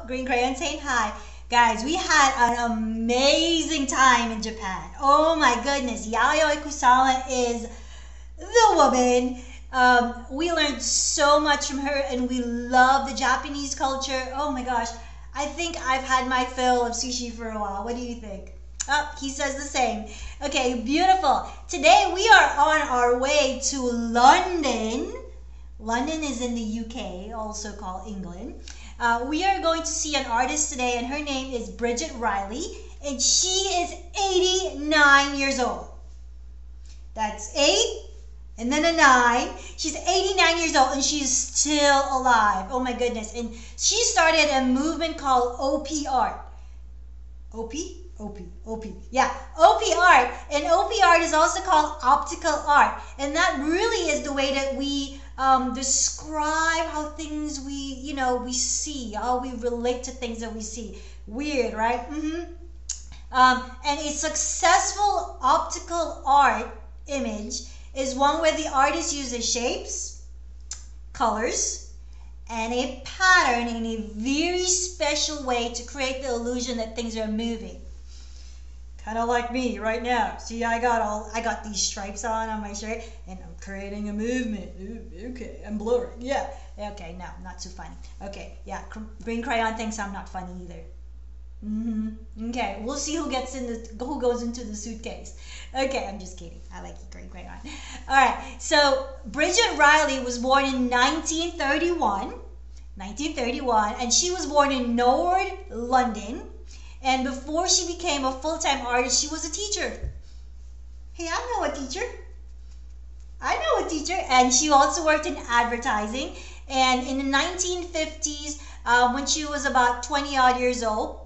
Green Crayon saying hi. Guys, we had an amazing time in Japan. Oh my goodness, Yayoi Kusama is the woman. We learned so much from her and we love the Japanese culture. Oh my gosh, I think I've had my fill of sushi for a while. What do you think? Oh, he says the same. Okay, beautiful. Today we are on our way to London. London is in the UK, also called England. We are going to see an artist today, and her name is Bridget Riley, and she is 89 years old. That's 8 and then a 9. She's 89 years old and she's still alive. Oh my goodness. And she started a movement called OP art. OP? OP. Yeah, OP art. And OP art is also called optical art. And that really is the way that we describe how things we see, how we relate to things that we see. Weird, right? And a successful optical art image is one where the artist uses shapes, colors, and a pattern in a very special way to create the illusion that things are moving. Kind of like me right now. See, I got these stripes on my shirt, and I'm creating a movement. Ooh, okay, I'm blurring. Yeah. Okay, no, not too funny. Okay, yeah. Green Crayon thinks I'm not funny either. Okay, we'll see who goes into the suitcase. Okay, I'm just kidding. I like you, Green Crayon. All right. So Bridget Riley was born in 1931. 1931, and she was born in Norwood, London. And before she became a full-time artist, she was a teacher. Hey, I know a teacher. And she also worked in advertising. And in the 1950s, when she was about 20 odd years old,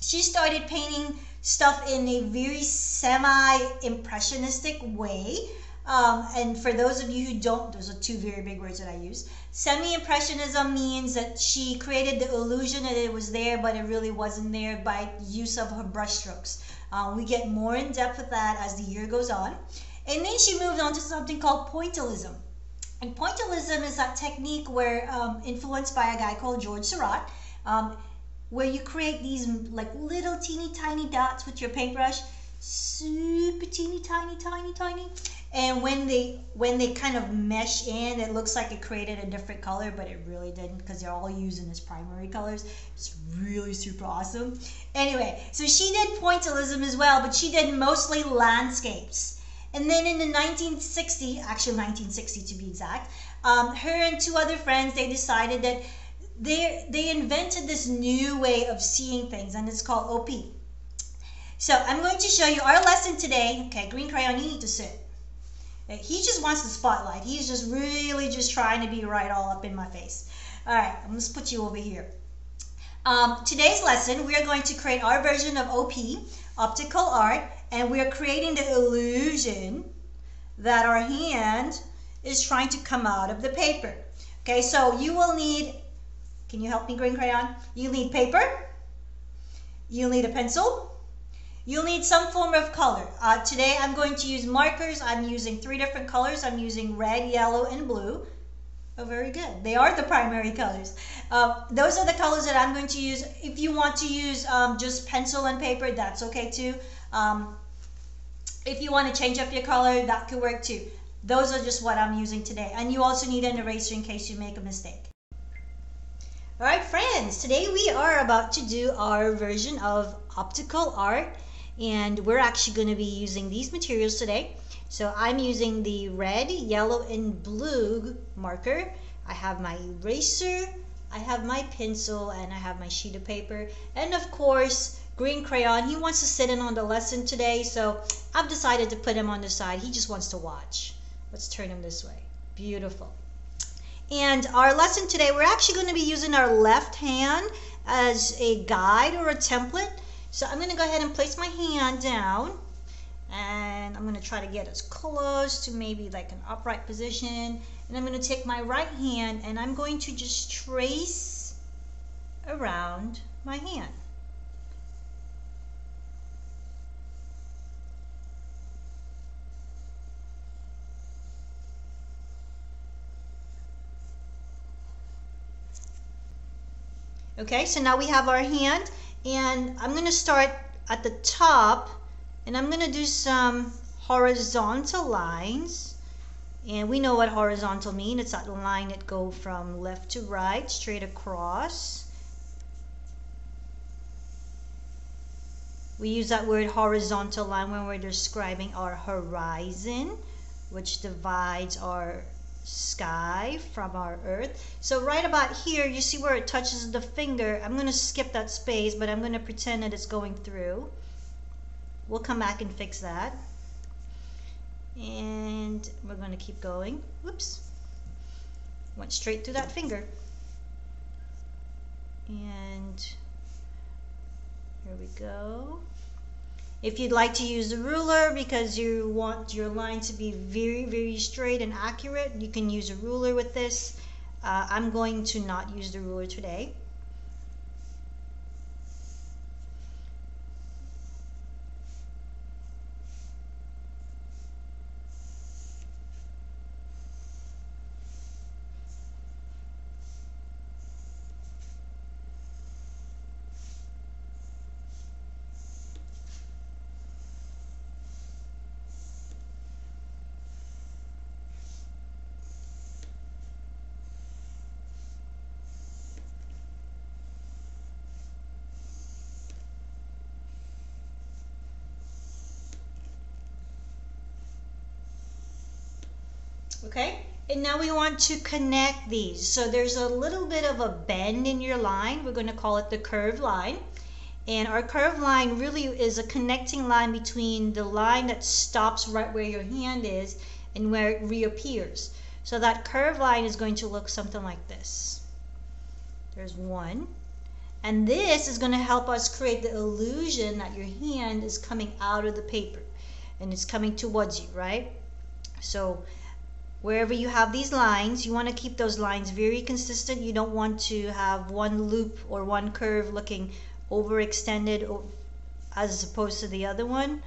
she started painting stuff in a very semi-impressionistic way. And for those of you who don't, those are two very big words that I use. Semi-impressionism means that she created the illusion that it was there, but it really wasn't there by use of her brushstrokes. We get more in depth with that as the year goes on. And then she moved on to something called pointillism. And pointillism is that technique where, influenced by a guy called George Seurat, where you create these like little teeny tiny dots with your paintbrush, super teeny tiny. And when they kind of mesh in, it looks like it created a different color, but it really didn't because they're all using as primary colors. It's really super awesome. Anyway, so she did pointillism as well, but she did mostly landscapes. And then in the 1960 to be exact, her and two other friends, they decided that they invented this new way of seeing things, and it's called OP. So I'm going to show you our lesson today. Okay, Green Crayon, you need to sit. He just wants the spotlight. He's just really just trying to be right all up in my face. All right, I'm going to put you over here. Today's lesson, we are going to create our version of OP, optical art, and we are creating the illusion that our hand is trying to come out of the paper. Okay, so you will need, can you help me, Green Crayon? You'll need paper. You'll need a pencil. You'll need some form of color. Today I'm going to use markers. I'm using 3 different colors. I'm using red, yellow, and blue. Oh, very good. They are the primary colors. Those are the colors that I'm going to use. If you want to use just pencil and paper, that's okay too. If you want to change up your color, that could work too. Those are just what I'm using today. And you also need an eraser in case you make a mistake. All right, friends, today we are about to do our version of optical art. And we're actually going to be using these materials today. So I'm using the red, yellow, and blue marker. I have my eraser, I have my pencil, and I have my sheet of paper. And of course, Green Crayon, he wants to sit in on the lesson today. So I've decided to put him on the side. He just wants to watch. Let's turn him this way. Beautiful. And our lesson today, we're actually going to be using our left hand as a guide or a template. So I'm going to go ahead and place my hand down, and I'm going to try to get as close to maybe like an upright position. And I'm going to take my right hand and I'm going to just trace around my hand. Okay, so now we have our hand, and I'm going to start at the top, and I'm going to do some horizontal lines. And we know what horizontal mean. It's that line that go from left to right, straight across. We use that word horizontal line when we're describing our horizon, which divides our sky from our earth. So right about here, you see where it touches the finger. I'm going to skip that space, but I'm going to pretend that it's going through. We'll come back and fix that. And we're going to keep going. Whoops. Went straight through that finger. And here we go. If you'd like to use a ruler because you want your line to be very, very straight and accurate, you can use a ruler with this. I'm going to not use the ruler today. Okay, and now we want to connect these. So there's a little bit of a bend in your line. We're going to call it the curved line. And our curved line really is a connecting line between the line that stops right where your hand is and where it reappears. So that curved line is going to look something like this. There's one. And this is going to help us create the illusion that your hand is coming out of the paper and it's coming towards you, right? So wherever you have these lines, you want to keep those lines very consistent. You don't want to have one loop or one curve looking overextended as opposed to the other one.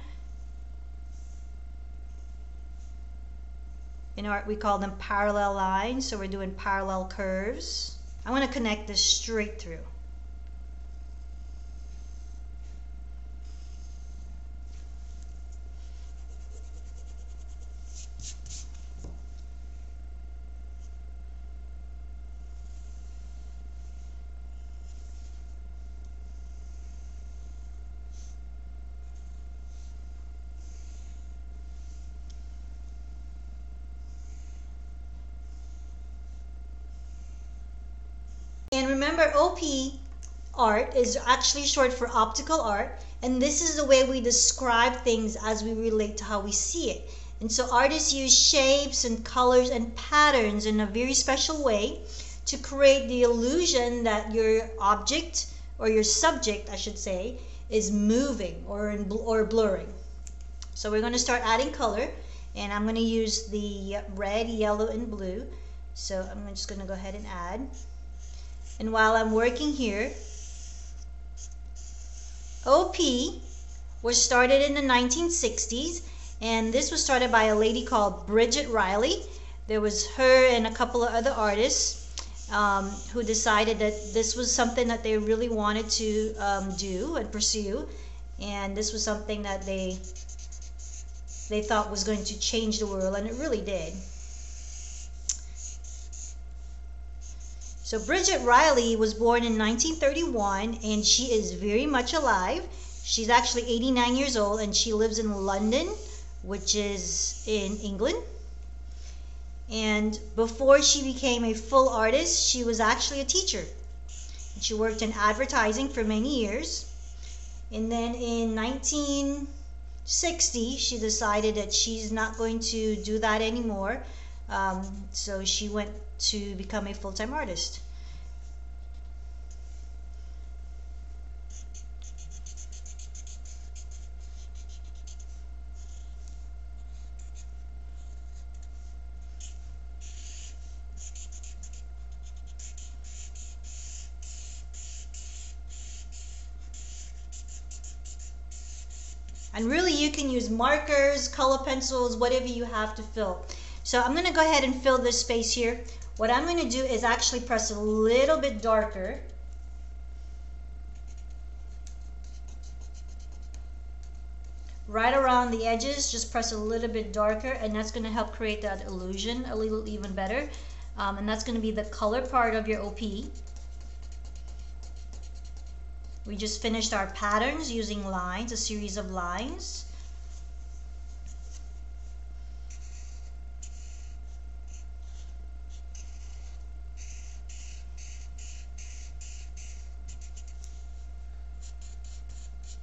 In art, we call them parallel lines, so we're doing parallel curves. I want to connect this straight through. And remember, OP art is actually short for optical art, and this is the way we describe things as we relate to how we see it. And so artists use shapes and colors and patterns in a very special way to create the illusion that your object, or your subject I should say, is moving or blurring. So we're going to start adding color, and I'm going to use the red, yellow, and blue. So I'm just going to go ahead and add. And while I'm working here, OP was started in the 1960s, and this was started by a lady called Bridget Riley. There was her and a couple of other artists who decided that this was something that they really wanted to do and pursue, and this was something that they thought was going to change the world, and it really did. So Bridget Riley was born in 1931, and she is very much alive. She's actually 89 years old, and she lives in London, which is in England. And before she became a full artist, she was actually a teacher. She worked in advertising for many years. And then in 1960, she decided that she's not going to do that anymore. So she went to become a full-time artist. And really you can use markers, color pencils, whatever you have to fill. So I'm going to go ahead and fill this space here. What I'm going to do is actually press a little bit darker right around the edges, just press a little bit darker, and that's going to help create that illusion a little even better. And that's going to be the color part of your OP. We just finished our patterns using lines, a series of lines.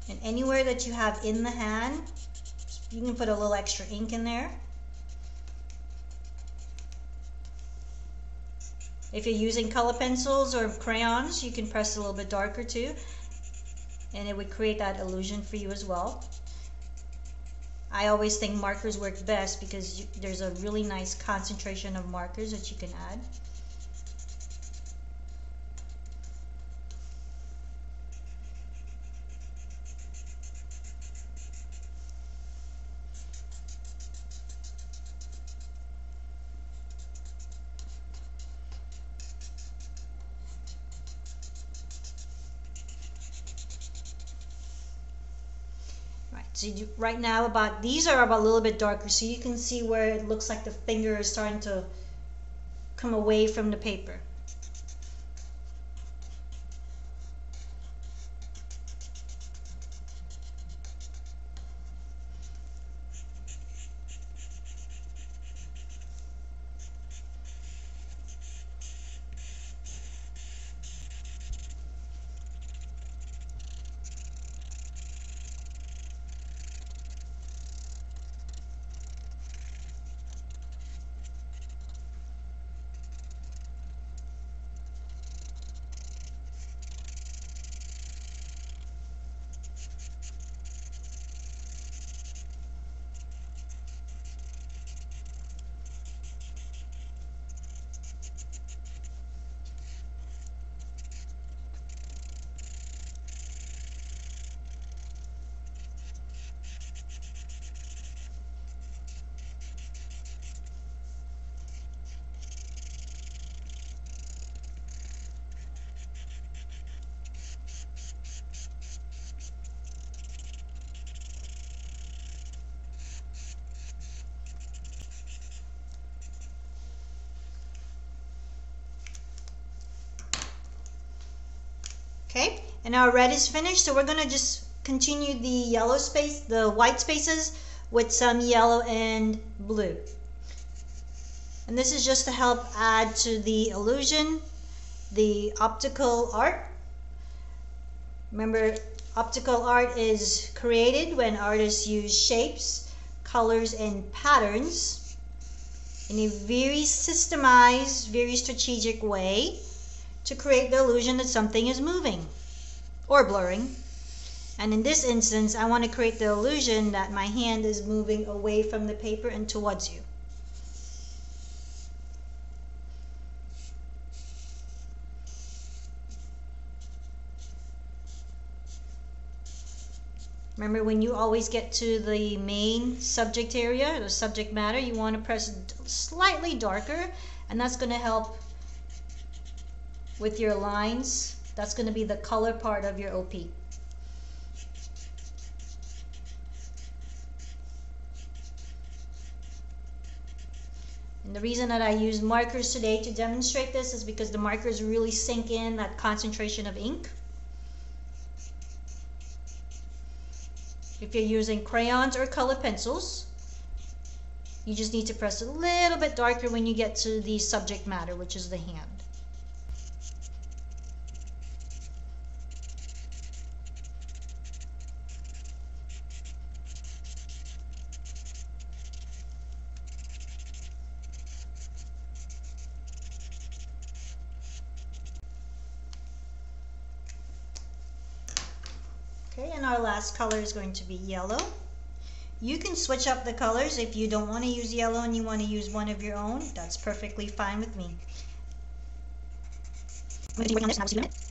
And anywhere that you have in the hand, you can put a little extra ink in there. If you're using color pencils or crayons, you can press a little bit darker too, and it would create that illusion for you as well. I always think markers work best because there's a really nice concentration of markers that you can add. So right now these are about a little bit darker, so you can see where it looks like the finger is starting to come away from the paper. Okay, and our red is finished, so we're going to just continue the white spaces with some yellow and blue. And this is just to help add to the illusion, the optical art. Remember, optical art is created when artists use shapes, colors, and patterns in a very systemized, very strategic way to create the illusion that something is moving or blurring. And in this instance, I want to create the illusion that my hand is moving away from the paper and towards you. Remember, when you always get to the main subject area, the subject matter, you want to press slightly darker, and that's going to help with your lines. That's going to be the color part of your OP. And the reason that I use markers today to demonstrate this is because the markers really sink in that concentration of ink. If you're using crayons or color pencils, you just need to press a little bit darker when you get to the subject matter, which is the hand. Okay, and our last color is going to be yellow. You can switch up the colors if you don't want to use yellow and you want to use one of your own. That's perfectly fine with me. I'm going to be working on this in about 2 minutes.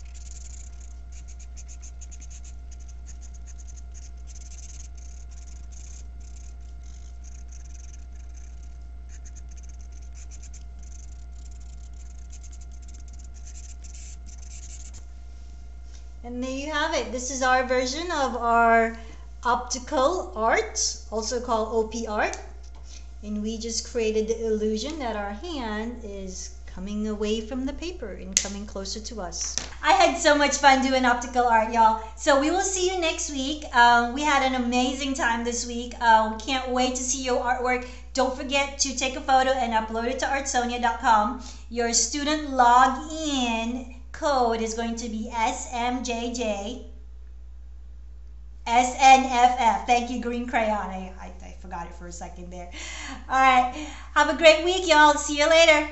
And there you have it. This is our version of our optical art, also called OP art. And we just created the illusion that our hand is coming away from the paper and coming closer to us. I had so much fun doing optical art, y'all. So we will see you next week. We had an amazing time this week. We can't wait to see your artwork. Don't forget to take a photo and upload it to artsonia.com. Your student login code is going to be SMJJ SNFF. Thank you, Green Crayon. I forgot it for a second there. All right. Have a great week, y'all. See you later.